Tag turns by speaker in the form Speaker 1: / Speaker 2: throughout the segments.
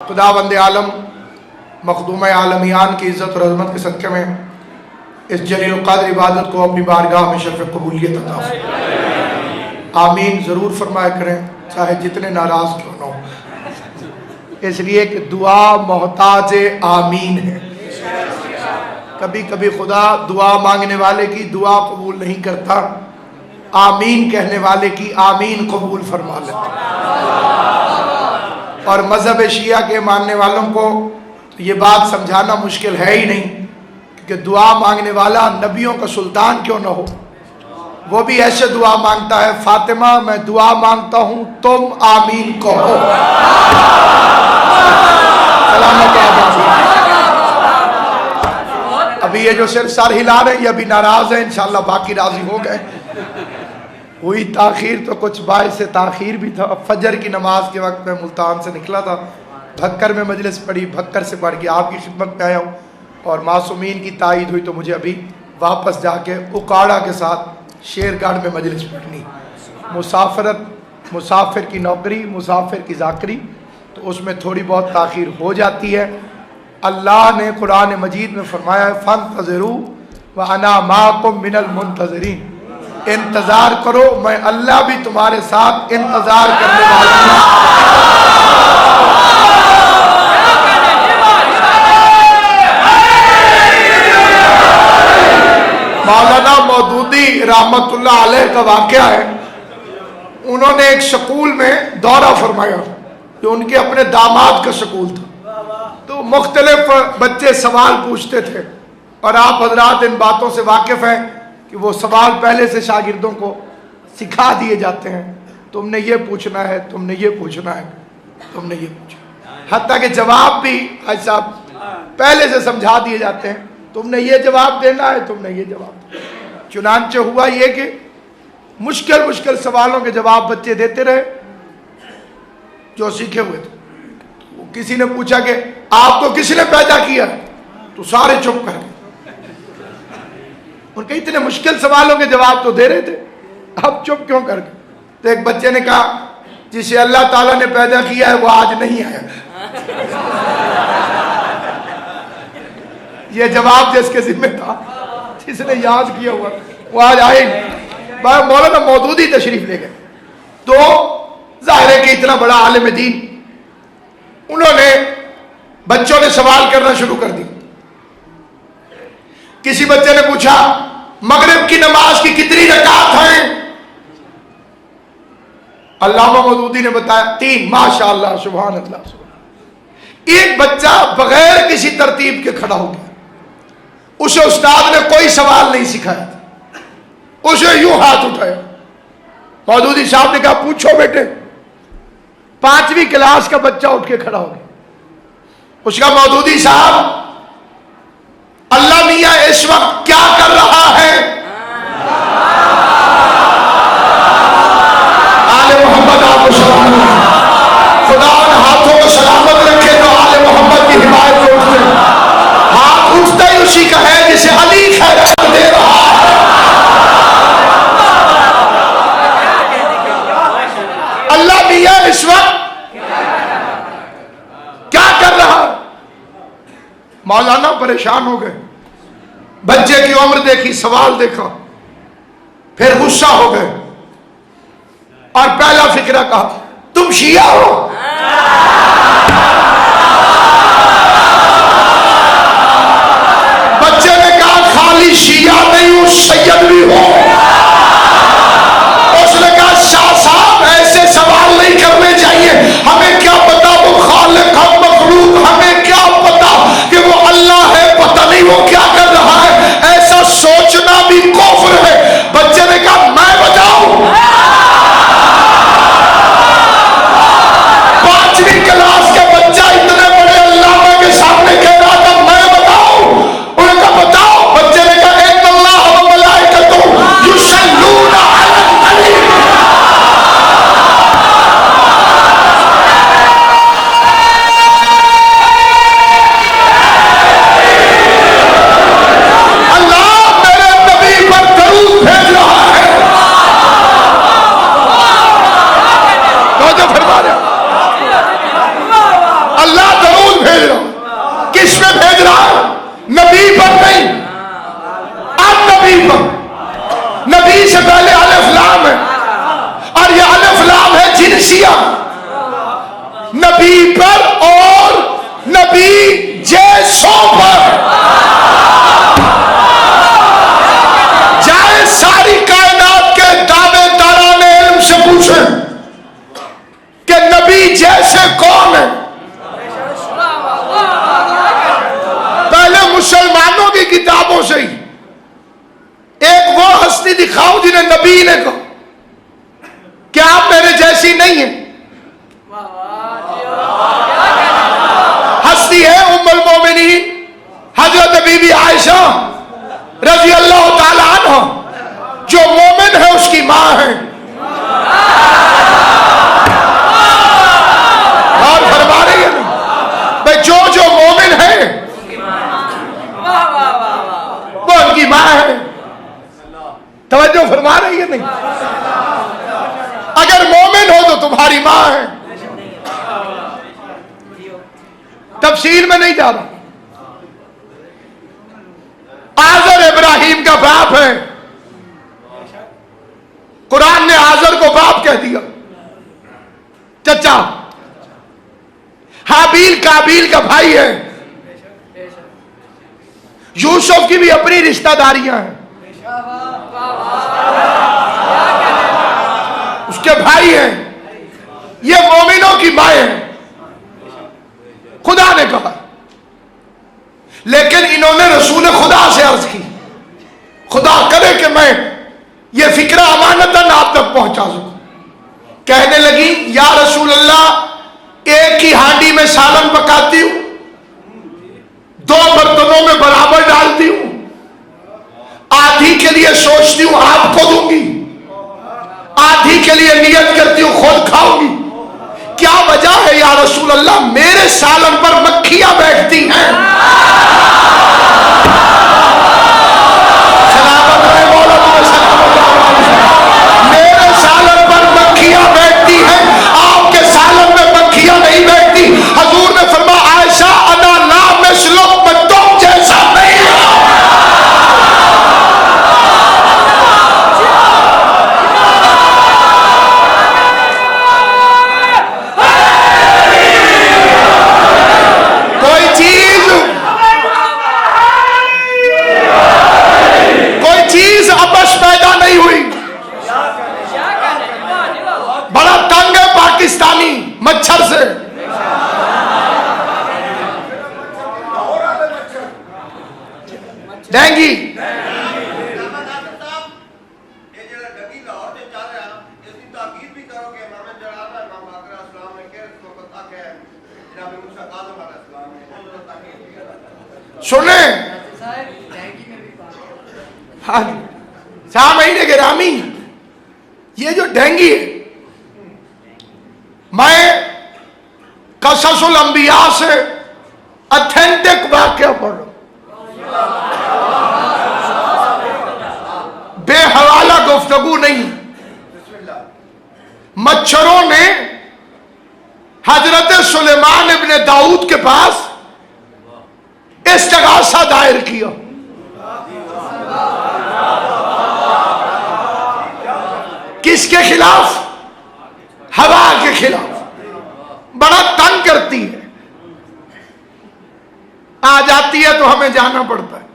Speaker 1: खुदावंद आलम मखदूम आलमियान की इज़्ज़त और अज़मत के सदक़े में इस जलील क़द्र इबादत को अपनी बारगाह में शर्फ़ कबूलियत अता फरमाए। आमीन ज़रूर फरमाया करें, चाहे जितने नाराज़ क्यों न हो, इसलिए कि दुआ मोहताज आमीन है। कभी कभी खुदा दुआ मांगने वाले की दुआ कबूल नहीं करता, आमीन कहने वाले की आमीन कबूल फरमा लेता। और मज़हब शिया के मानने वालों को तो ये बात समझाना मुश्किल है ही नहीं कि दुआ मांगने वाला नबियों का सुल्तान क्यों ना हो, वो भी ऐसे दुआ मांगता है, फातिमा मैं दुआ मांगता हूँ तुम आमीन कहो। अभी ये जो सिर्फ सर हिला रहे हैं ये अभी नाराज है, इंशाल्लाह बाकी राजी हो गए। हुई ताखीर तो कुछ बायस से ताखीर भी था। फजर की नमाज के वक्त में मुल्तान से निकला था, भक्कर में मजलिस पड़ी, भक्कर से पढ़ के आपकी खिदमत में आया हूँ और मासूमीन की तायद हुई तो मुझे अभी वापस जाके उकाड़ा के साथ शेरगढ़ में मजलिस पढ़नी। मुसाफिर की नौकरी, मुसाफिर की ज़ाकरी, तो उसमें थोड़ी बहुत ताखीर हो जाती है। अल्लाह ने कुरान मजीद में फरमाया है फंतज़िरू व अना माकुम मिनल मुंतज़िरीन, इंतजार करो मैं अल्लाह भी तुम्हारे साथ इंतजार करने वाला हूं। मौलाना मौदूदी रहमतुल्लाह अलैह का वाक़या है, उन्होंने एक स्कूल में दौरा फरमाया जो उनके अपने दामाद का स्कूल था, तो मुख्तलिफ बच्चे सवाल पूछते थे और आप हजरात इन बातों से वाकिफ हैं कि वो सवाल पहले से शागिर्दों को सिखा दिए जाते हैं, तुमने ये पूछना है, तुमने ये पूछना है, तुमने ये पूछना, हत्ता कि जवाब भी भाई साहब पहले से समझा दिए जाते हैं, तुमने ये जवाब देना है, तुमने ये जवाब देना है। चुनांचे हुआ ये कि मुश्किल मुश्किल सवालों के जवाब बच्चे देते रहे जो सीखे हुए थे। तो किसी ने पूछा कि आपको किसने पैदा किया, तो सारे चुप कर गए। उनके इतने मुश्किल सवालों के जवाब तो दे रहे थे, अब चुप क्यों कर गए? तो एक बच्चे ने कहा जिसे अल्लाह ताला ने पैदा किया है वो आज नहीं आया। ये जवाब जिसके जिम्मे था, जिसने याद किया हुआ वो आज आए नहीं। मौलाना मौदूदी तशरीफ ले गए, तो जाहिर है कि इतना बड़ा आलिम दीन, उन्होंने बच्चों ने सवाल करना शुरू कर दी। किसी बच्चे ने पूछा मगरिब की नमाज की कितनी रकात हैं? अल्लामा मौदूदी ने बताया 3। माशाअल्लाह, सुभान अल्लाह, सुभान। एक बच्चा बगैर किसी तरतीब के खड़ा हो गया, उसे उस्ताद ने कोई सवाल नहीं सिखाया था, उसे यूं हाथ उठाया। मौदूदी साहब ने कहा पूछो बेटे। 5वीं क्लास का बच्चा उठ के खड़ा हो गया। उसका मौदूदी साहब अल्लाह मियां इस वक्त क्या कर रहा है? आले मोहम्मद आपको सलाम, खुदा उन हाथों को सलामत रखे तो आले मोहम्मद की हिमायत को उठते, हाथ उठता ही उसी का है जिसे अली खैरात दे रहा है। अल्लाह मियां इस वक्त क्या कर रहा है? मौलाना परेशान हो गए, बच्चे की उम्र देखी, सवाल देखा, फिर गुस्सा हो गए और पहला फिक्रा कहा तुम शिया हो? बच्चे ने कहा खाली शिया नहीं हूं, सैयद भी हो। उसने कहा शाह साहब ऐसे सवाल नहीं करने चाहिए, हमें क्या पता वो खालिक हम मखलूक, हमें क्या पता कि वो अल्लाह है, पता नहीं वो क्या कर रहा है, ऐसा सोचना भी कुफ्र है। बच्चे ने कहा मैं बताऊं? 5वीं क्लास के बच्चे में भेज रहा है, नबी पर नहीं, अब नबी पर। नबी से पहले अलिफ लाम है, और ये अलिफ लाम है जिनसिया, नबी पर और नबी जैसों पर। चाहे सारी कायनात के दावेदारान इल्म से पूछें कि नबी जैसे कौन है, पहले मुसलमानों की किताबों से ही एक वो हस्ती दिखाओ जिन्हें नबी ने कहा क्या आप मेरे जैसी नहीं है। हस्ती है उम्मुल मोमिनीन हजरत बीबी आयशा रजी अल्लाह ताला अन्हा, जो मोमिन है उसकी मां है। और फरमा रही है भाई, जो जो मोमिन है वो उनकी मां है। तवज्जो फरमा रही है नहीं? अगर मोमिन हो तो तुम्हारी मां है। तफसील में नहीं जा रहा। आजर इब्राहिम का बाप है, कुरान ने आजर को बाप कह दिया, चचा। हाबील काबील का भाई है। यूसुफ की भी अपनी रिश्तेदारियां हैं, उसके भाई हैं। ये मोमिनों की माएं हैं, खुदा ने कहा। लेकिन इन्होंने रसूल खुदा से अर्ज की, खुदा करे कि मैं ये फिक्रा अमानतन आप तक पहुंचा सकूं। कहने लगी, या रसूल अल्लाह, एक ही हांडी में सालन पकाती हूं, 2 बर्तनों में बराबर डालती हूं, आधी के लिए सोचती हूं आपको दूंगी, आधी के लिए नियत करती हूं खुद खाऊंगी। क्या वजह है या रसूल अल्लाह? मेरे सालन पर मक्खियां बैठती हैं। मेरे सालन पर मक्खियां बैठती हैं, आपके सालन में मक्खियां नहीं बैठती। हजूर ने फरमाया, आयशा अना ला मिसलुक, मैं तुम जैसा नहीं हूं। कोई चीज आपस पैदा नहीं हुई। बड़ा तंग है पाकिस्तानी मच्छर से। डेंगी सुने। हाँ, 4 महीने के रामी, ये जो डेंगी है, मैं कससुल अंबिया से ऑथेंटिक वाकया पढ़ रहा हूं, बेहवाला गुफ्तगू नहीं। मच्छरों ने हजरत सुलेमान इब्ने दाऊद के पास इस्तिगासा दायर किया। किसके खिलाफ? हवा के खिलाफ। बड़ा तंग करती है, आ जाती है तो हमें जाना पड़ता है।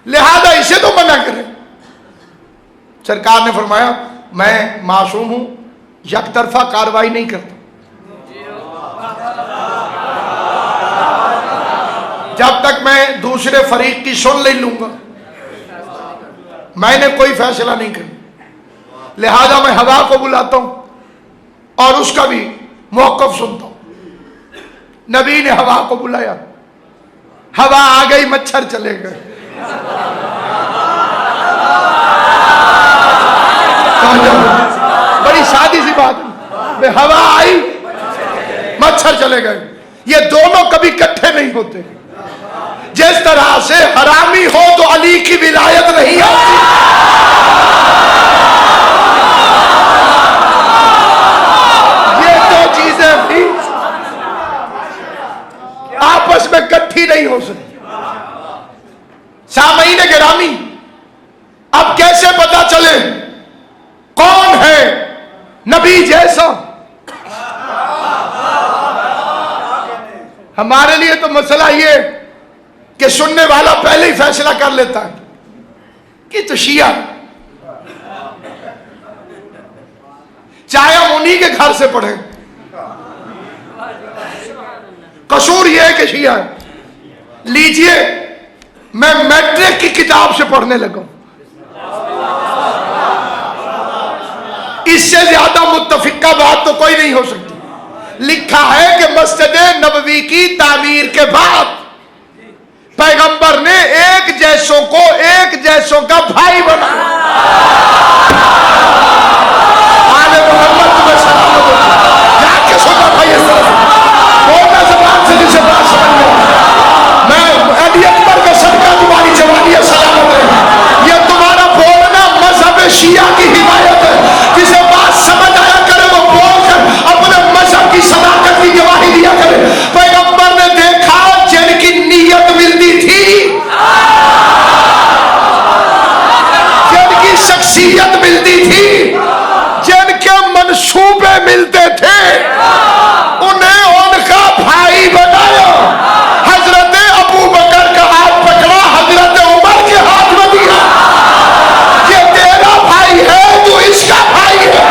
Speaker 1: लिहाजा इसे तो मना करें। सरकार ने फरमाया, मैं मासूम हूं, यकतरफा कार्रवाई नहीं करता। जब तक मैं दूसरे फरीक की सुन नहीं लूंगा, मैंने कोई फैसला नहीं करना। लिहाजा मैं हवा को बुलाता हूं और उसका भी मौकफ सुनता हूं। नबी ने हवा को बुलाया, हवा आ गई, मच्छर चले गए। बड़ी सादी सी बात है, हवा आई, मच्छर चले गए। ये दोनों कभी इकट्ठे नहीं होते। जिस तरह से हरामी हो तो अली की विलायत नहीं आती। ये 2 चीजें भी ही नहीं हो सकती। सामईन गिरामी, अब कैसे पता चले कौन है नबी जैसा? हमारे लिए तो मसला ये कि सुनने वाला पहले ही फैसला कर लेता है कि तो शिया, चाहे हम उन्हीं के घर से पढ़े, कसूर यह है कि शिया है। लीजिए, मैं मैट्रिक की किताब से पढ़ने लगा, इससे ज्यादा मुत्तफिका बात तो कोई नहीं हो सकती। लिखा है कि मस्जिद नबवी की तामीर के बाद पैगंबर ने एक जैसों को एक जैसों का भाई बनाया। आले मोहम्मद तुम्हें सलाम हो, जाके सोचा भाई इस तरह बोलना जबान से जिसे बात समझ में। मैं अली अकबर का सदका तुम्हारी जवानी सलामत है। ये तुम्हारा बोलना मजहब शिया की हिमायत है। जिसे बात समझ आया करे वो बोलकर अपने मजहब की सदाकत की गवाही दिया करे। पैगंबर ने देखा जिनकी नीयत मिलती थी, जिनकी शख्सियत मिलती थी, जिनके मंसूबे मिलते थे, उन्हें उनका भाई बनाया। हजरत अबू बकर का हाथ पकड़ा, हजरत उमर के हाथ में दिया। ये तेरा भाई है, तू इसका भाई है।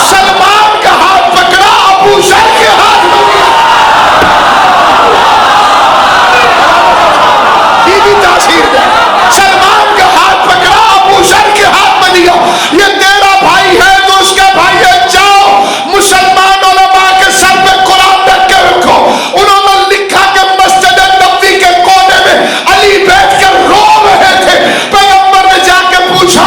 Speaker 1: सलमान का हाथ पकड़ा, अबू जर के हाथ में दिया। दीदी तासीर दे, सलमान का हाथ पकड़ा, अबू जर के हाथ में दिया। ये तेरा भाई है, तो उसका भाई है। जाओ मुसलमान उलमा के सर पे कुरान रख के रखो। उन्होंने लिखा कि मस्जिद नबवी के कोने में अली बैठकर रो रहे थे। पैगंबर ने जाके पूछा,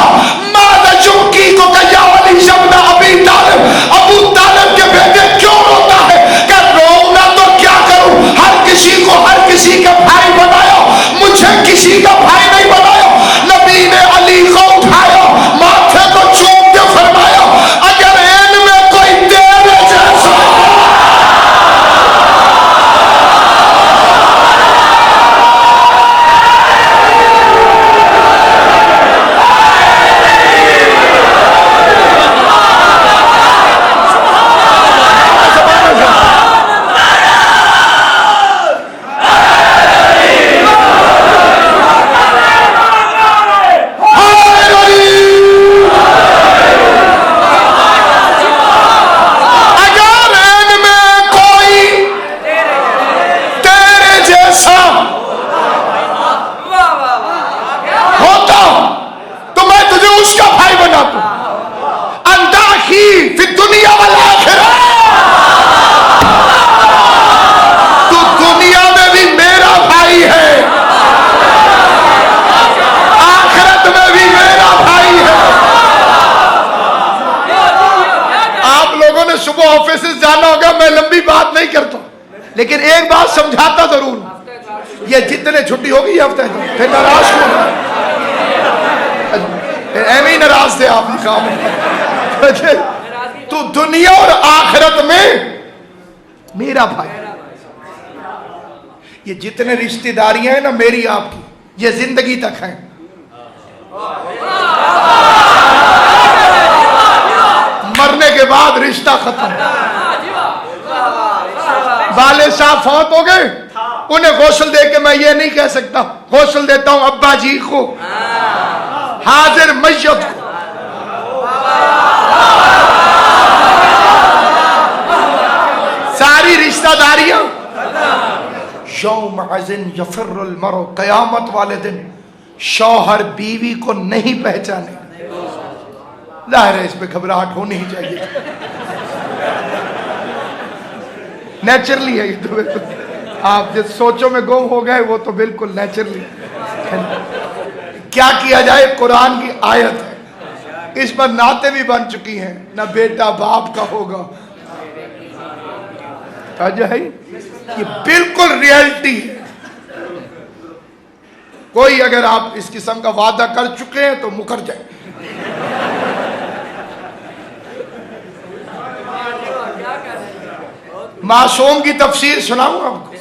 Speaker 1: मादा चुमकी को कया अली शब्द अबी तालिब, अबू तालिब के बेटे क्यों रोता है? क्या रोना तो क्या करूं, हर किसी को हर किसी का भाई बनाया, मुझे किसी का भाई नहीं बनाया। नबी ने अली को उठाया, माथे को चूम के फरमाया, अगर इनमें कोई तेरे जैसा जाना होगा। मैं लंबी बात नहीं करता, लेकिन एक बात समझाता जरूर। ये जितने छुट्टी होगी हफ्ते फिर नाराज क्यों? ऐसे ही नाराज थे आप काम। तो दुनिया और आखिरत में मेरा भाई, ये जितने रिश्तेदारियां हैं ना मेरी आपकी, ये जिंदगी तक हैं। मरने के बाद रिश्ता खत्म। वाले साहब फौत हो गए, उन्हें गौसल दे के मैं ये नहीं कह सकता, गौसल देता हूं अब्बा जी को, हाजिर मैयत को। सारी रिश्तेदारियां यौम अज़िन यफ़िर्रुल मरउ, कयामत वाले दिन शौहर बीवी को नहीं पहचाने। जाहिर है इस पे घबराहट होनी ही चाहिए, नेचुरली है ये तो। बिल्कुल आप जिस सोचों में गुम हो गए वो तो बिल्कुल नेचुरली। क्या किया जाए, कुरान की आयत है, इस पर नाते भी बन चुकी हैं, ना बेटा बाप का होगा। है ये बिल्कुल रियलिटी है। कोई अगर आप इस किस्म का वादा कर चुके हैं तो मुकर जाए। मासूम की तफसीर सुनाऊं आपको।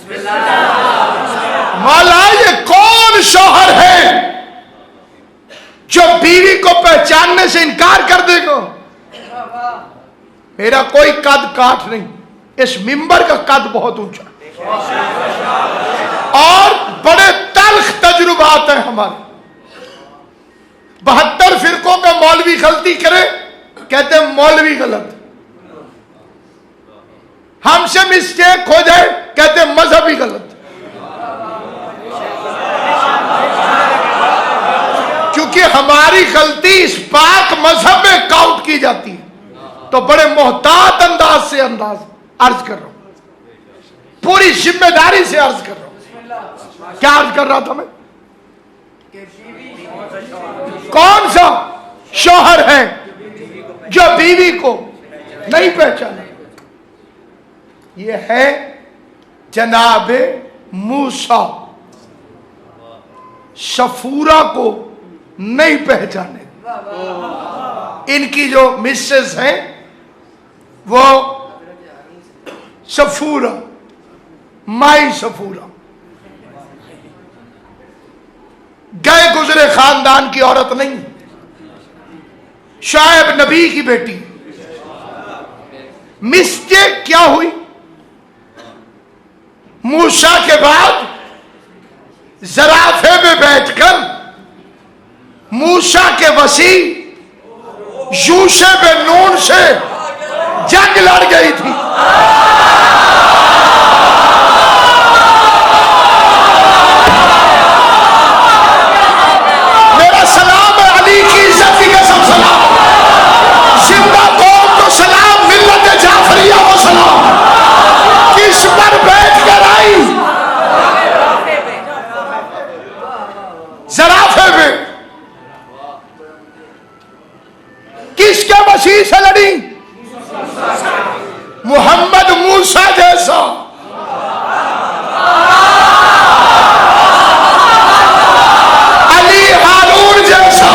Speaker 1: मौला ये कौन शौहर है जो बीवी को पहचानने से इनकार कर देगा? मेरा कोई कद काठ नहीं, इस मिंबर का कद बहुत ऊंचा और बड़े तल्ख तजुर्बात है हमारे। 72 फिरकों का मौलवी गलती करे, कहते हैं मौलवी गलत। हमसे मिस्टेक हो जाए, कहते हैं मजहबी गलत। क्योंकि हमारी गलती इस पाक मजहब में काउंट की जाती है। तो बड़े मोहतात अंदाज से अर्ज कर रहा हूं, पूरी जिम्मेदारी से अर्ज कर रहा हूं। क्या अर्ज कर रहा था मैं? कौन सा शौहर है जो बीवी को नहीं पहचाने? ये है जनाब मूसा, सफूरा को नहीं पहचाने। इनकी जो मिसेस है वो सफूरा, माई सफूरा, गए गुजरे खानदान की औरत नहीं, शायब नबी की बेटी। मिस्टेक क्या हुई? मूसा के बाद जराफे में बैठकर मूसा के वसी यूशे बिन नून से जंग लड़ गई थी। मेरा सलाम है अली की इज्जत की कसम सलाम, जिंदा कौम को सलाम, मिल्लत जाफरिया को सलाम। किस पर बैठ कर आई? जराफे में। किसके वसी से लड़ी? मोहम्मद मूसा जैसा। अली हारून जैसा।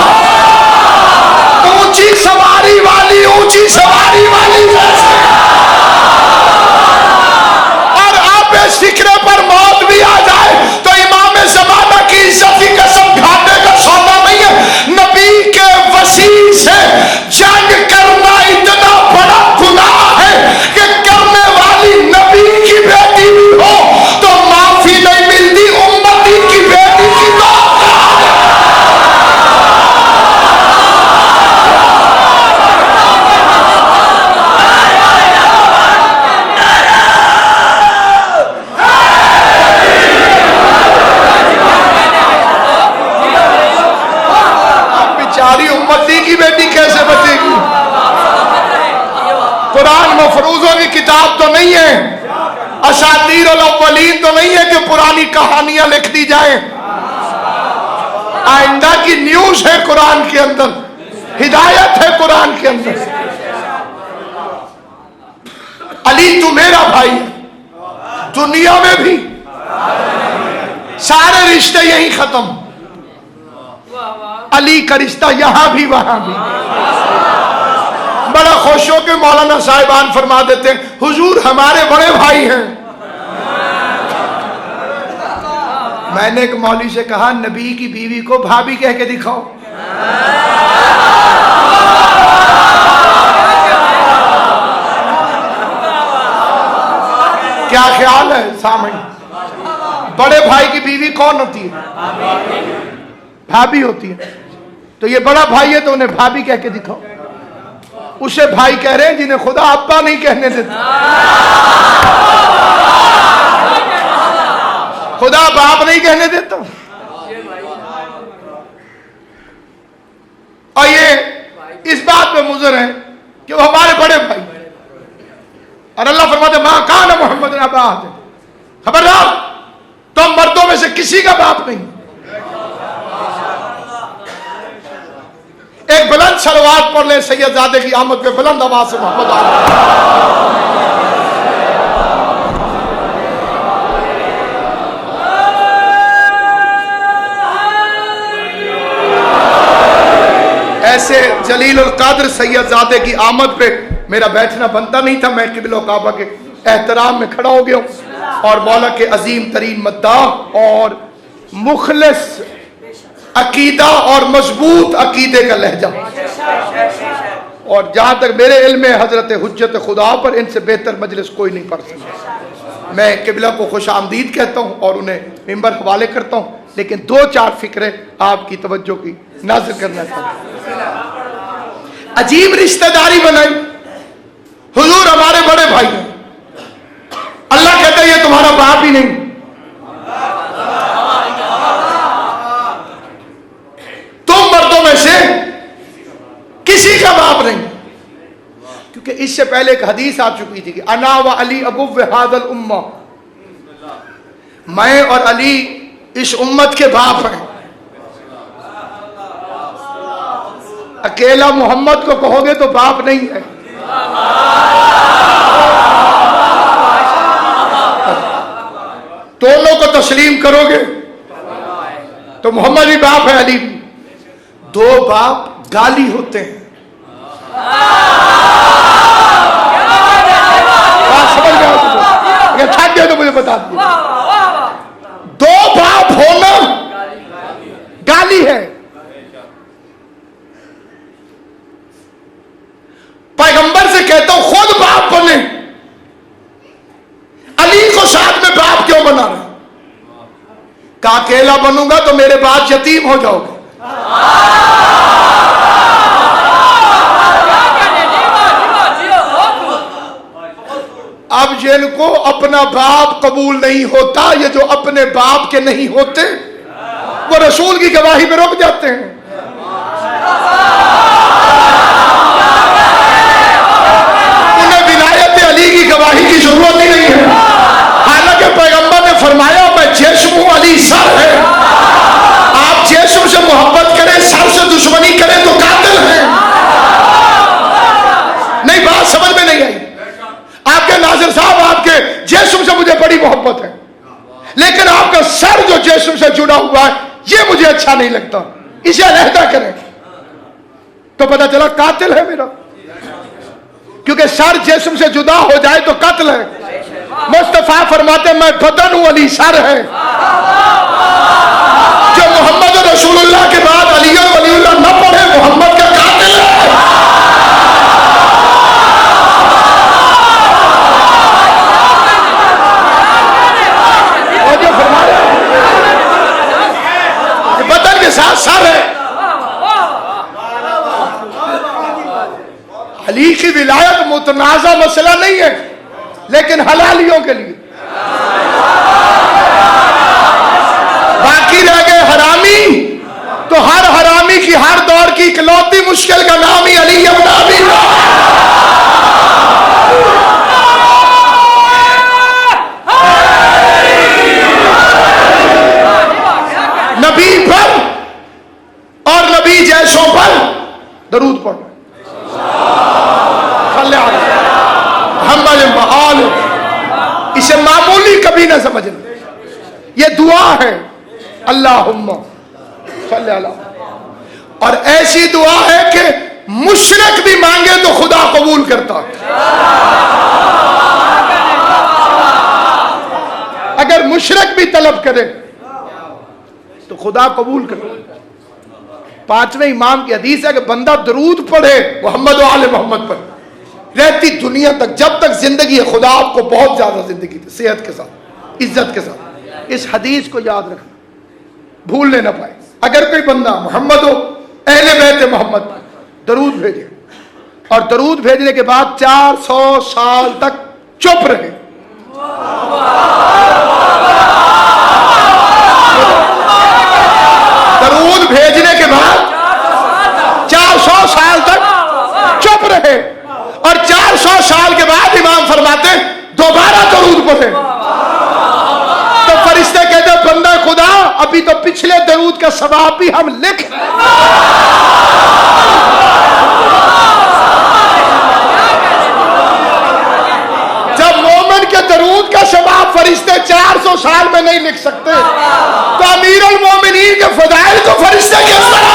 Speaker 1: ऊंची सवारी वाली, ऊंची सवारी वाली जैसा। और आप सिकरे पर मौत भी आ जाए तो इमाम ज़माना की इज्जत की कसम, घाटे का सौदा नहीं है। नबी के वसी से जंग करना इतना बड़ा गुनाह है कि करने वाली नबी की बेटी भी हो तो माफी नहीं मिलती, उम्मती की बेटी की तो। बेचारी उम्मती की बेटी कैसे बचेगी? कुरान मफरूजों की किताब तो नहीं है, असातीर अल अव्वलीन तो नहीं है कि पुरानी कहानियां लिख दी जाए। आइंदा की न्यूज है कुरान के अंदर, हिदायत है कुरान के अंदर। अली तू मेरा भाई है, दुनिया में भी सारे रिश्ते यही खत्म। अली का रिश्ता यहां भी वहां भी। बड़ा खुश हो के मौलाना साहिबान फरमा देते हैं, हुजूर हमारे बड़े भाई हैं। मैंने एक मौली से कहा, नबी की बीवी को भाभी कह के दिखाओ। क्या ख्याल है सामने? बड़े भाई की बीवी कौन होती है? भाभी होती है। तो ये बड़ा भाई है तो उन्हें भाभी कह के दिखाओ। उसे भाई कह रहे हैं जिन्हें खुदा अब्बा नहीं कहने देते। खुदा बाप नहीं कहने देता। और ये इस बात पे मुजर है कि वो हमारे बड़े भाई। और अल्लाह फरमाते मां कान मोहम्मद अब्बा, खबरदार तुम मर्दों में से किसी का बाप नहीं। एक बुलंद सलवात पढ़ ले सैयदजादे की आमद पे, बुलंद आवाज से मोहम्मद ऐसे जलील उल कादर सैयदजादे की आमद पे मेरा बैठना बनता नहीं था। मैं किबला काबा के एहतराम में खड़ा हो गया हूं। और मौला के अजीम तरीन मद्दाह और मुखलिस अकीदा और मजबूत अकीदे का लहजा। और जहां तक मेरे इल्म में हजरत हुज्जत खुदा पर इनसे बेहतर मजलिस कोई नहीं पढ़ सकता। मैं किबला को खुश आमदीद कहता हूँ और उन्हें मिंबर हवाले करता हूँ, लेकिन दो चार फिक्रे आपकी तवज्जो की नाज़िर करना चाहता हूँ। अजीब रिश्तेदारी बनाई। हुजूर हमारे बड़े भाई हैं, अल्लाह कहता है ये तुम्हारा बाप ही नहीं। तुम मर्दों में से किसी का बाप नहीं, क्योंकि इससे पहले एक हदीस आ चुकी थी कि अना व अली अबू हादल उम्मा, मैं और अली इस उम्मत के बाप हैं। अकेला मोहम्मद को कहोगे तो बाप नहीं है। दोनों को तस्लीम करोगे तो मोहम्मद भी बाप है, अली भी। दो बाप गाली होते हैं। समझ गया? अगर छाट दिया तो मुझे बता दीजिए। दो बाप होना गाली है। पैगंबर से कहता हूं खुद बाप बने, अली को साथ में बाप क्यों बना रहे? का अकेला बनूंगा तो मेरे बाद यतीम हो जाओगे। अब जिनको अपना बाप कबूल नहीं होता, ये जो अपने बाप के नहीं होते, वो रसूल की गवाही में रुक जाते हैं। उन्हें विलायत अली की गवाही की जरूरत ही नहीं है। हालांकि पैगंबर ने फरमाया मैं जिस्म हूं, अली सर है। आप जिस्म से मोहब्बत करें, सर से दुश्मनी करें तो कातिल हैं। नहीं, बात समझ में नहीं आई। आपके नाज़िर साहब, आपके जिस्म से मुझे बड़ी मोहब्बत है, लेकिन आपका सर जो जिस्म से जुड़ा हुआ है ये मुझे अच्छा नहीं लगता, इसे अलहदा करें। तो पता चला कातिल है मेरा, क्योंकि सर जिस्म से जुदा हो जाए तो कत्ल है। मुस्तफा फरमाते मैं बदन हूं, अली सर है। जो मोहम्मद रसूलुल्लाह के बाद अली वलीउल्लाह न पढ़े, मोहम्मद का कातिल है। बदन के साथ सर है। अली की विलायत मुतनाज़ा मसला नहीं है, लेकिन हलालियों के लिए। बाकी रह गए हरामी, तो हर हरामी की हर दौर की इकलौती मुश्किल का नाम ही अली इब्न अबी नबी पर और नबी जैसों पर दरूद पढ़ो। इसे मामूली कभी ना समझना, ये दुआ है अल्लाहुम्मा सल्ली अला। और ऐसी दुआ है कि मुशरिक भी मांगे तो खुदा कबूल करता है। अगर मुशरिक भी तलब करे तो खुदा कबूल करता है। पांचवें इमाम की हदीस है कि बंदा दरूद पढ़े मोहम्मद व आले मोहम्मद पर, रहती दुनिया तक, जब तक जिंदगी है, खुदा आपको बहुत ज्यादा जिंदगी दे, सेहत के साथ, इज्जत के साथ। इस हदीस को याद रखना, भूलने ना पाए। अगर कोई बंदा मोहम्मद हो, अहले बैत मोहम्मद पर दरूद भेजे, और दरूद भेजने के बाद 400 साल तक चुप रहे, दरूद भेजने के बाद 400 साल तक चुप रहे, और 400 साल के बाद इमाम फरमाते दोबारा दरूद पढ़े। तो फरिश्ते कहते बंदा खुदा, अभी तो पिछले दरूद का सवाब भी हम लिख। जब मोमिन के दरूद का सवाब फरिश्ते 400 साल में नहीं लिख सकते, तो अमीरुल मोमिनीन के फदाइल को फरिश्ते किस तरह।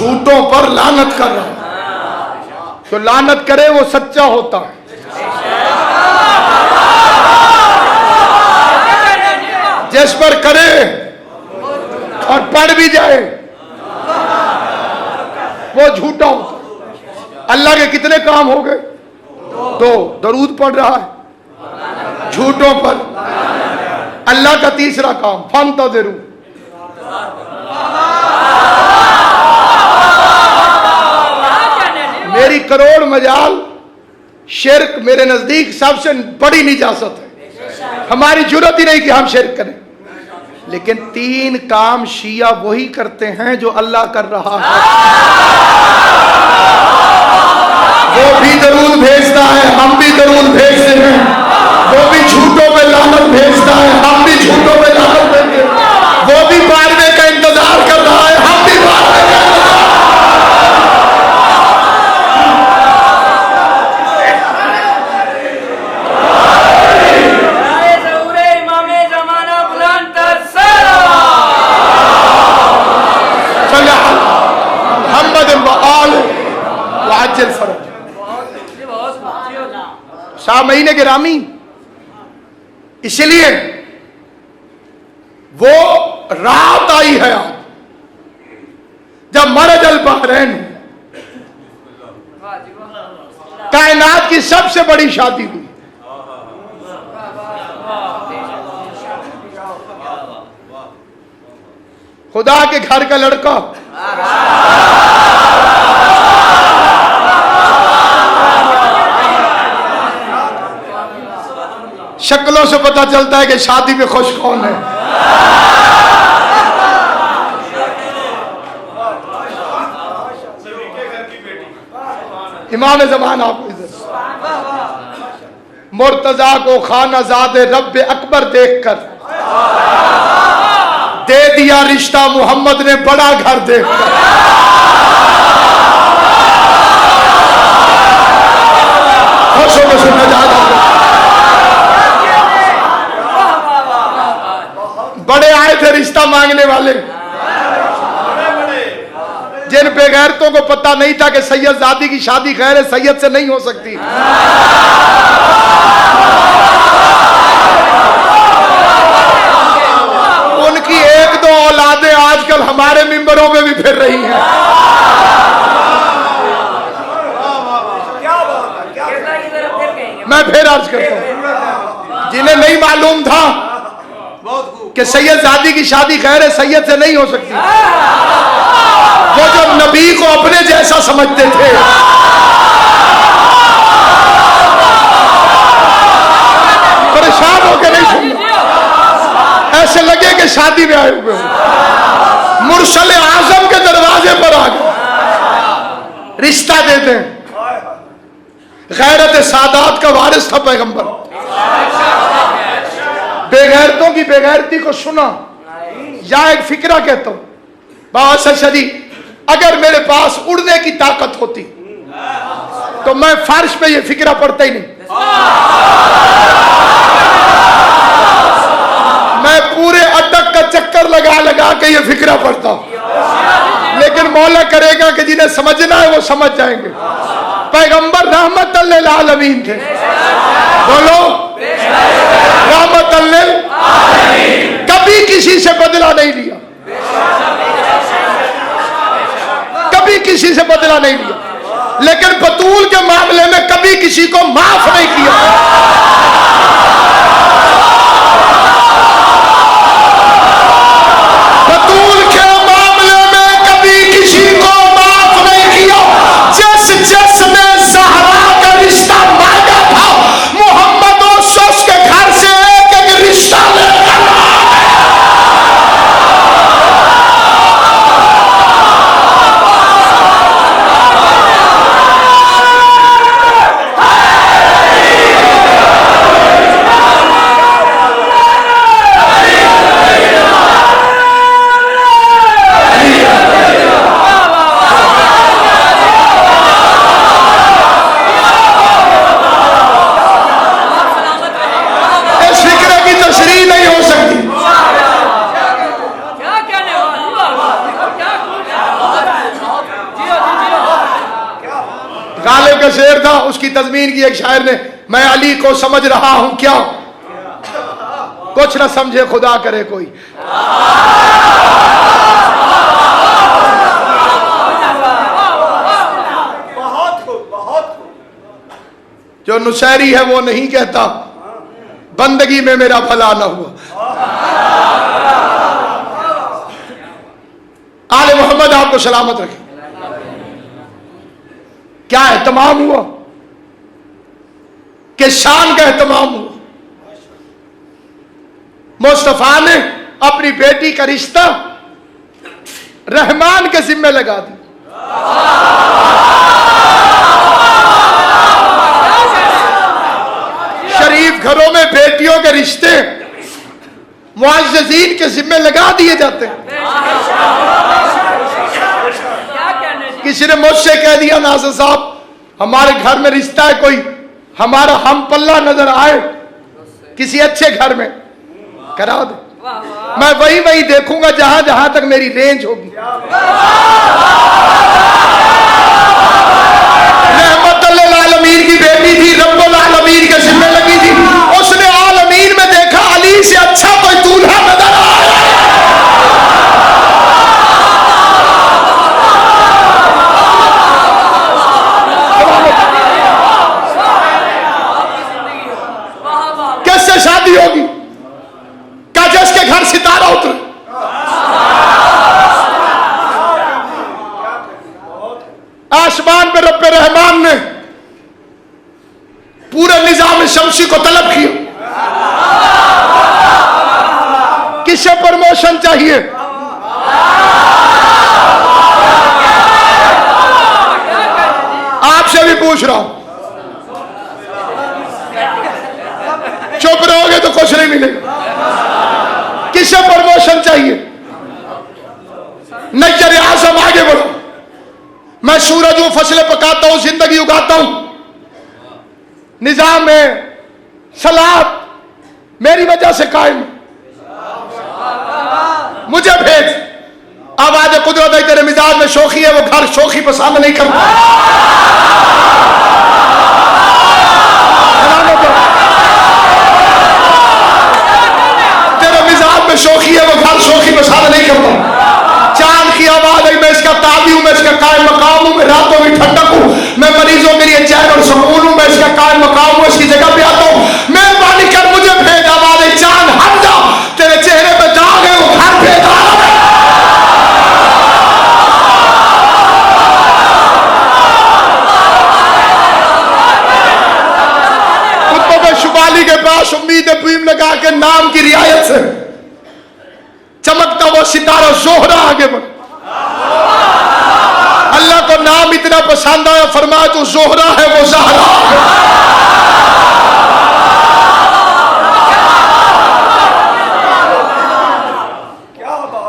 Speaker 1: झूठों पर लानत कर रहा है। तो लानत करे वो सच्चा होता है। जिस पर करे और पढ़ भी जाए वो झूठा होता है। अल्लाह के कितने काम हो गए? दो। दरूद पढ़ रहा है झूठों पर। अल्लाह का तीसरा काम फंतज़िरू, मेरी करोड़ मजाल शिर्क मेरे नजदीक सबसे बड़ी निजासत है। हमारी जरूरत ही नहीं कि हम शिर्क करें, लेकिन 3 काम शिया वही करते हैं जो अल्लाह कर रहा है। वो भी दरूद भेजता है, हम भी दरूद भेजते हैं। वो भी झूठों पे लानत भेजता है, हम भी झूठों पे लानत भेजते हैं। वो भी बारहवें का इंतजार कर रहा है, हम भी बारहवें का इंतजार। सामईन गिरामी, इसलिए वो रात आई है आज जब मरजल बहरैन कायनात की सबसे बड़ी शादी हुई। खुदा के घर का लड़का शक्लों से पता चलता है कि शादी में खुश कौन है। इमाम ज़मान आपको इज्जत, मुर्तजा को खानाज़ादे रब्बे अकबर देखकर दे दिया रिश्ता मोहम्मद ने बड़ा घर देखकर। खुशों में सुनना चाहता हूं, बड़े आए थे रिश्ता मांगने वाले, जिन बेगैरतों को पता नहीं था कि सैयदजादी की शादी गैर सैयद से नहीं हो सकती। उनकी 1-2 औलादें आजकल हमारे मिंबरों में भी फिर रही हैं। मैं फिर अर्ज करता हूं, जिन्हें नहीं मालूम था कि सैयदजादी की शादी गैर सैयद से नहीं हो सकती, वो जब नबी को अपने जैसा समझते थे, परेशान होकर नहीं सुनना, ऐसे लगे कि शादी में आए हुए हो। मुरसल आजम के दरवाजे पर आ गए, रिश्ता दे दें। गैरत सादात का वारिस था पैगंबर। बेगैरतों की बेगैरती को सुना। या एक फिक्रा कहता हूं, बाबा शरीफ, अगर मेरे पास उड़ने की ताकत होती तो मैं फर्श पे ये फिक्रा पढ़ता ही नहीं। मैं पूरे अटक का चक्कर लगा लगा के ये फिक्रा पढ़ता, लेकिन मौला करेगा कि जिन्हें समझना है वो समझ जाएंगे। पैगंबर रहमत लिल आलमीन थे, बोलो रहमत लिल आलमीन। कभी किसी से बदला नहीं लिया, कभी किसी से बदला नहीं लिया, लेकिन बतूल के मामले में कभी किसी को माफ नहीं किया। बतूल के मामले में कभी किसी को माफ नहीं किया। जिसने ज़हरा का रिश्ता मांगा था, मोहम्मद उसके घर से एक रिश्ता लेकर शेर था, उसकी तज़मीन की एक शायर ने, मैं अली को समझ रहा हूं क्या, कुछ ना समझे खुदा करे कोई। जो नुशैरी है वो नहीं कहता बंदगी में मेरा भला न हुआ। आले मोहम्मद आपको सलामत रखे। क्या एहतमाम हुआ कि शान का एहतमाम हुआ। मुस्तफा ने अपनी बेटी का रिश्ता रहमान के जिम्मे लगा दिया। शरीफ घरों में बेटियों के रिश्ते मुअज़्ज़ज़ीन के जिम्मे लगा दिए जाते हैं। किसी ने मुझसे कह दिया, नाज़िर साहब हमारे घर में रिश्ता है, कोई हमारा हम पल्ला नजर आए किसी अच्छे घर में करा दे, मैं वही वही देखूंगा जहां जहां तक मेरी रेंज होगी। रहमतुल लिल आलमीन की बेटी थी, रब्बुल आलमीन के जिम्मे लगी थी। उसने आलमीन में देखा अली से अच्छा कोई दूल्हा नजर आया। कैसे शादी होगी? क्या जिसके घर सितारा उतरे। आसमान पे रब्बे रहमान ने पूरे निजाम शमसी को तलब किया। किसे प्रमोशन चाहिए? आपसे भी पूछ रहा हूं, चुप रहोगे तो कुछ नहीं मिलेगा। किसे प्रमोशन चाहिए? नजर आजम आगे बढ़ो। मैं सूरज हूं, फसलें पकाता हूं, जिंदगी उगाता हूं। निजाम में सलात मेरी वजह से कायम, मुझे भेज। आवाज कुदरत है, तेरे मिजाज में शोखी है, वो घर शोखी पसंद नहीं करता। तेरे मिजाज में शोखी है, वो घर शोखी पसंद नहीं करता। चांद की आवाज है, मैं इसका ताबी हूं, मैं इसका कायम मकाम हूं, मैं रातों में ठंडक हूं, मैं मरीजों के लिए चैन और सुकून हूं, मैं इसका कायम मकाम हूं, इसकी जगह पे आता हूं। मेहरबानी कर मुझे भेज। आवाज है, चांद हट जा, तेरे चेहरे पे दाग है, वो घर भेज। शुबाली के पास उम्मीद बीम लगा के नाम की रियायत से चमकता वो सितारा जोहरा आगे बढ़। अल्लाह को नाम इतना पसंद आया, फरमाया तू जोहरा है, वो ज़हरा है।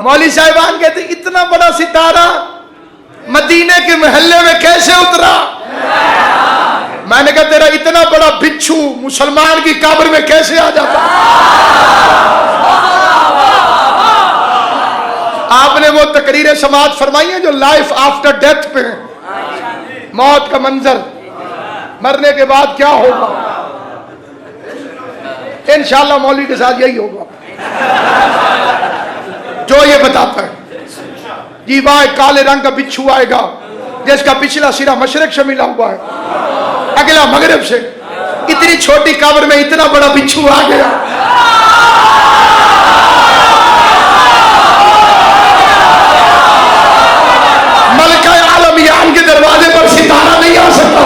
Speaker 1: मौली साहिबान कहते इतना बड़ा सितारा मदीने के महल्ले में कैसे उतरा? मैंने कहा तेरा इतना बड़ा बिच्छू मुसलमान की कब्र में कैसे आ जाता? आपने वो तकरीरें समाज फरमाई है जो लाइफ आफ्टर डेथ पे है, मौत का मंजर, मरने के बाद क्या होगा। इंशाअल्लाह मौलवी के साथ यही होगा जो ये बताता है। जी वाह, काले रंग का बिच्छू आएगा जिसका पिछला सिरा मशरक से मिला हुआ है, अगला मगरिब से। इतनी छोटी कब्र में इतना बड़ा बिच्छू आ गया। मलका आलम यान के दरवाजे पर सितारा नहीं आ सकता।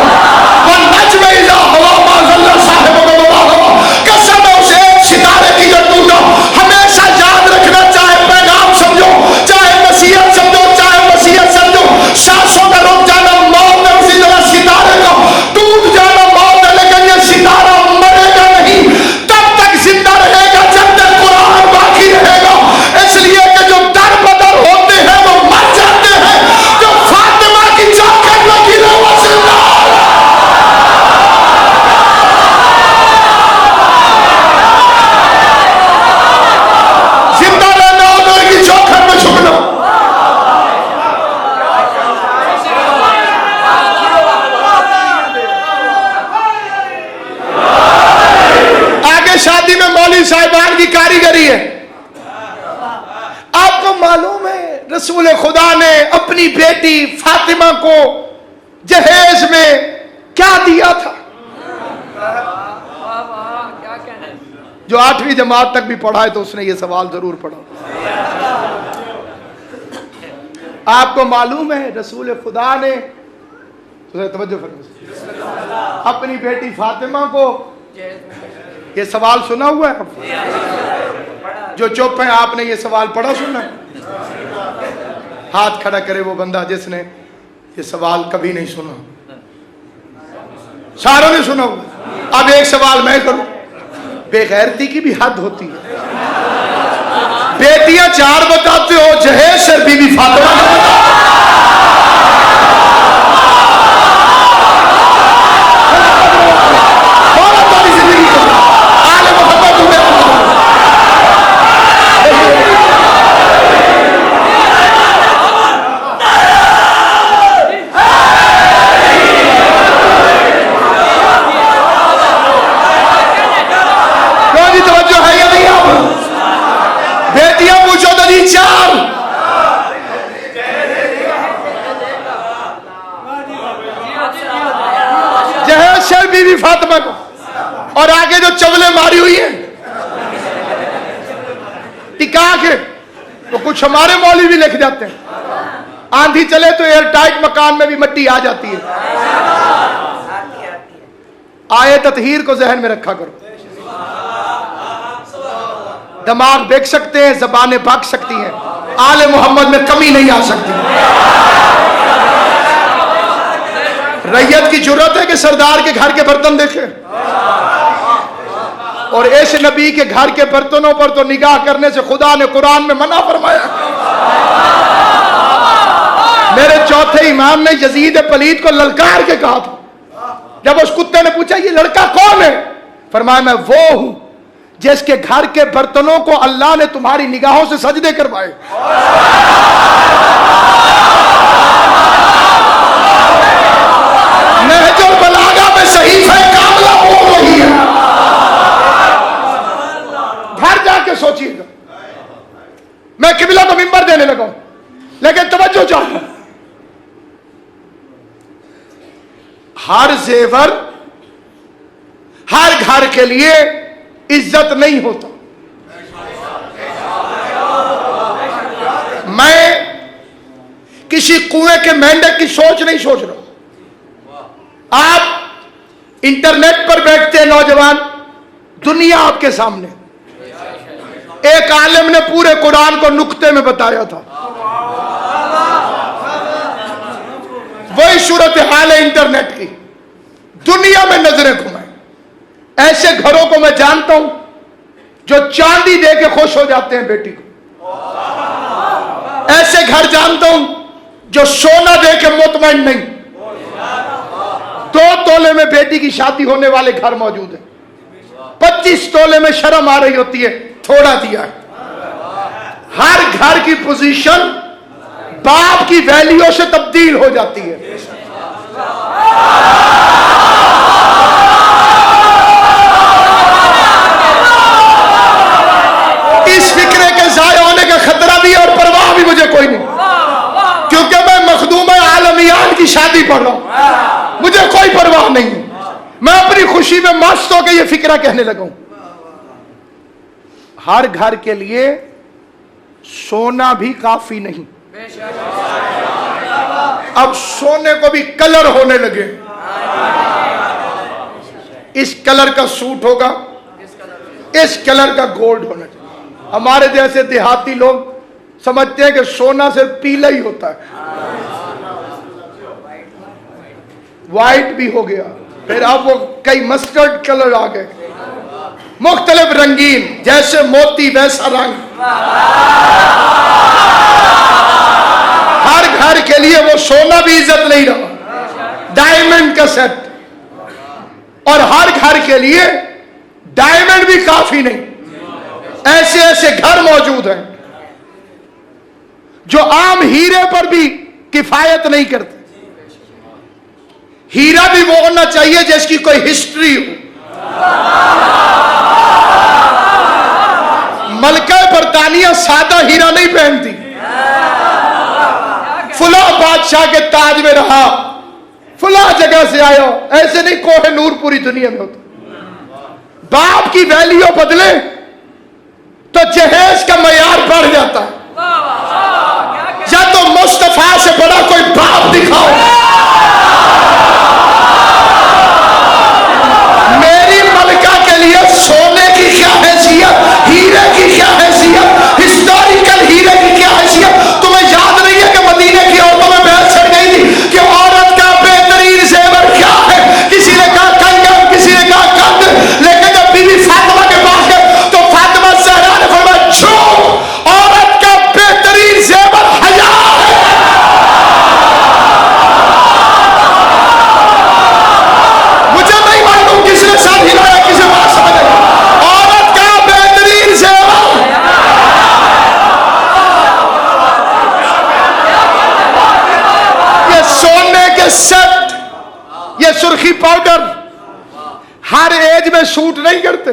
Speaker 1: कसम उसे सितारे की जो टूटा, हमेशा याद रखना, चाहे पैगाम समझो, चाहे नसीहत समझो, चाहे वसीयत समझो, सांसों का रुक जाना मौत है, उसी तरह सितारे का टूट जाना मौत है। लेकिन ये सितारा मरेगा नहीं तब तक अपनी बेटी फातिमा को जहेज में क्या दिया था? जो 8वीं जमात तक भी पढ़ा है तो उसने ये सवाल जरूर पढ़ा। आपको मालूम है रसूल खुदा ने, तो तवज्जो फरमाइए, अपनी बेटी फातिमा को ये सवाल सुना हुआ है? जो चुप है, आपने ये सवाल पढ़ा सुना? हाथ खड़ा करे वो बंदा जिसने ये सवाल कभी नहीं सुना। सारों ने सुना हुआ। अब एक सवाल मैं करूं, बेगैरती की भी हद होती है। बेटियां 4 बताते हो, जहेज से बीबी फातिमा ने बताया। बेटियां पूछो तो जी 4। जहेज से बीबी फातिमा को, और आगे जो चवले मारी हुई है टिका के, तो कुछ हमारे मौलवी भी लिख जाते हैं आंधी चले तो एयर टाइट मकान में भी मिट्टी आ जाती है। आए ततहीर को जहन में रखा करो। दिमाग बेच सकते हैं, जबानें भाग सकती हैं, आले मोहम्मद में कमी नहीं आ सकती। रैयत की जरूरत है कि सरदार के घर के बर्तन देखे, और ऐसे नबी के घर के बर्तनों पर तो निगाह करने से खुदा ने कुरान में मना फरमाया। मेरे चौथे इमाम ने यजीद पलीद को ललकार के कहा था। जब उस कुत्ते ने पूछा ये लड़का कौन है, फरमाया मैं वो हूं जिसके घर के बर्तनों को अल्लाह ने तुम्हारी निगाहों से सजदे करवाए। नहजुल बलागा में सहीफे कामला बोल रही है। घर जाके सोचिएगा। मैं किबला को मिंबर देने लगा, लेकिन तवज्जो चाहता हूं, हर जेवर हर घर के लिए इज्जत नहीं होता। मैं किसी कुएं के मेंढक की सोच नहीं सोच रहा। आप इंटरनेट पर बैठते हैं नौजवान, दुनिया आपके सामने। एक आलिम ने पूरे कुरान को नुक्ते में बताया था। वही सूरत हाल है इंटरनेट की। दुनिया में नजरें घुमाए। ऐसे घरों को मैं जानता हूं जो चांदी दे के खुश हो जाते हैं बेटी को। ऐसे घर जानता हूं जो सोना दे के मुतमईन नहीं। 2 तोले में बेटी की शादी होने वाले घर मौजूद है। 25 तोले में शर्म आ रही होती है, थोड़ा दिया है। हर घर की पोजीशन बाप की वैल्यू से तब्दील हो जाती है। इस फिक्रे के जाया होने का खतरा भी और परवाह भी मुझे कोई नहीं, क्योंकि मैं मखदूम आलमियान की शादी पढ़ रहा हूं। मुझे कोई परवाह नहीं है। मैं अपनी खुशी में मस्त होकर यह फिक्रा कहने लगा हूं। हर घर के लिए सोना भी काफी नहीं। अब सोने को भी कलर होने लगे। इस कलर का सूट होगा, इस कलर का गोल्ड होना चाहिए। हमारे जैसे देहाती लोग समझते हैं कि सोना सिर्फ पीला ही होता है। व्हाइट भी हो गया, फिर अब वो कई मस्टर्ड कलर आ गए, मुख्तलिफ रंगीन, जैसे मोती वैसा रंग। हर घर के लिए वो सोना भी इज्जत नहीं रहा, डायमंड का सेट। और हर घर के लिए डायमंड भी काफी नहीं। ऐसे ऐसे घर मौजूद हैं जो आम हीरे पर भी किफायत नहीं करते। हीरा भी वो होना चाहिए जिसकी कोई हिस्ट्री हो। मलका बरतानिया सादा हीरा नहीं पहनती। फुला बादशाह के ताज में रहा, फुला जगह से आयो, ऐसे नहीं कोहे नूर पूरी दुनिया में होता। बाप की वैल्यू बदले तो जहेज का मयार बढ़ जाता है। या तो मुस्तफा से बड़ा कोई बाप दिखाओ। मेरी मलका के लिए सोने की क्या हैसियत, हीरे की क्या हैसियत, हिस्टोरिकल हीरे की क्या हैसियत। तुम्हें याद नहीं है कि मदीने की औरतों में बहस छिड़ गई थी कि औरत का बेहतरीन जेवर क्या है। किसी ने कहा कंगन, किसी ने कहा कंद, लेकिन जब बीवी फातिमा के पास गए तो फातिमा ज़हरा ने फरमाया झूठ, औरत का बेहतरीन जेवर हया है। मुझे नहीं मालूम किसने साथ हिलाया, किसे बात समझ आई। औरत का बेहतरीन जेवर, ये सोने के सेट, ये सुर्खी पाउडर हर एज में सूट नहीं करते।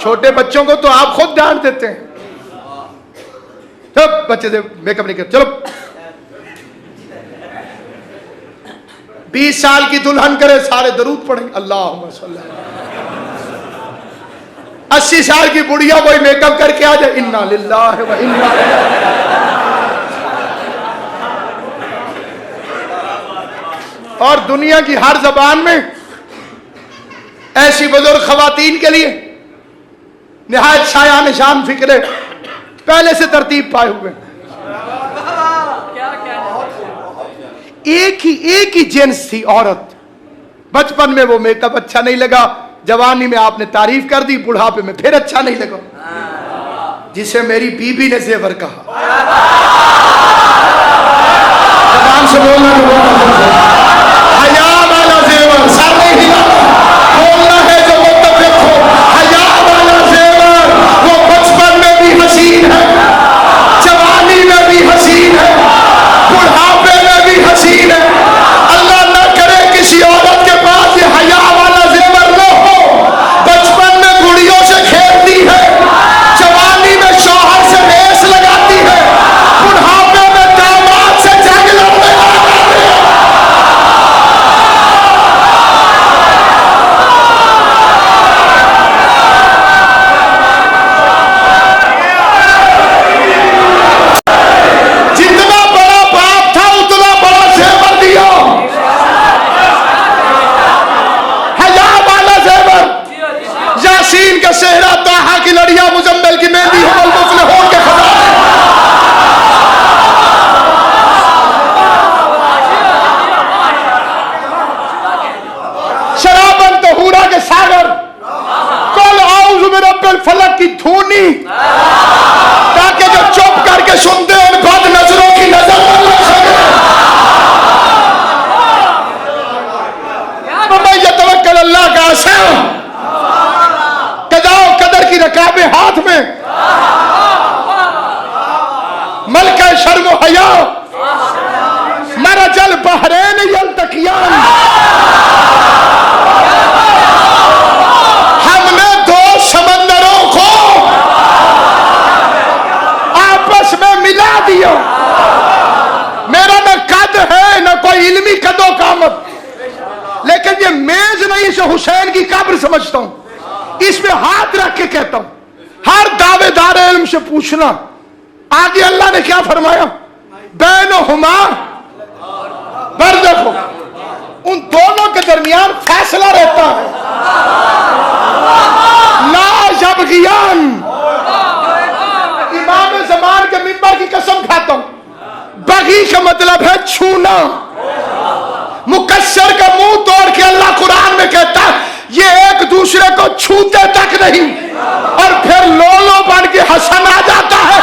Speaker 1: छोटे बच्चों को तो आप खुद डांट देते हैं, तब बच्चे से मेकअप नहीं करते। चलो 20 साल की दुल्हन करे, सारे दरूद पढ़ेंगे अल्लाहुम्मा सल्ली। 80 साल की बुढ़िया कोई मेकअप करके आ जाए, इन्ना लिल्लाहि व इन्ना और दुनिया की हर जबान में ऐसी बुजुर्ग खवातीन के लिए निहायत शाया निशान फिक्रे पहले से तरतीब पाए हुए। एक ही जिन्स थी औरत। बचपन में वो मेकअप अच्छा नहीं लगा, जवानी में आपने तारीफ कर दी, बुढ़ापे में फिर अच्छा नहीं लगा। जिसे मेरी बीबी ने जेवर कहा, जबान से बोलना हया वाला जेवर, सर नहीं हिलाना, बोलना है जो मुत्तफिक हो। हया वाला जेवर वो बचपन में भी हसीन है, जवानी में भी हसीन है, बुढ़ापे में भी हसीन है। अल्लाह न करे किसी औरत के पास ये हया वाला जेवर न हो। बचपन में गुड़ियों से खेलती है, जवानी में शौहर से रेस लगाती है, बुढ़ापे में दामाद से जंग लड़ने आ जाती है। जितना बड़ा बाप था उतना बड़ा जेवर दिया, हया वाला जेवर। यासीन का सेहरा, ताहा की लड़िया, मुजम्मिल की मेहंदी, हुमल मुफलिहून के खजाने। शराबन तहूरा के सागर, कुल औज़ु बिरब्बिल फलक की धूनी, ताकि जो चुप करके सुनते हैं उन बद नजरों की नजर न लग सके। मैं ये तवक्कल अल्लाह का आसा, कदाओ कदर की रकाबें हाथ में, मलका शर्म हया, मरजल बहरैन यल्तकियान। हमने दो समंदरों को आपस में मिला दिया। मेरा न कद है न कोई इल्मी कदो कामत, लेकिन ये मेज नहीं, इसे हुसैन की कब्र समझता हूं। इसमें हाथ रख के कहता हूं, हर दावेदार इल्म से पूछना आगे अल्लाह ने क्या फरमाया, बैनहुमा बरज़ख़, उन दोनों के दरमियान फैसला रहता है। ला यबग़ियान, इमाम ज़मान के मिंबर की कसम खाता हूं, बगी का मतलब है छूना। मुकस्सर का मुंह तोड़ के अल्लाह कुरान में कहता है ये एक दूसरे को छूते तक नहीं, और फिर लोलो बन के हसन आ जाता है।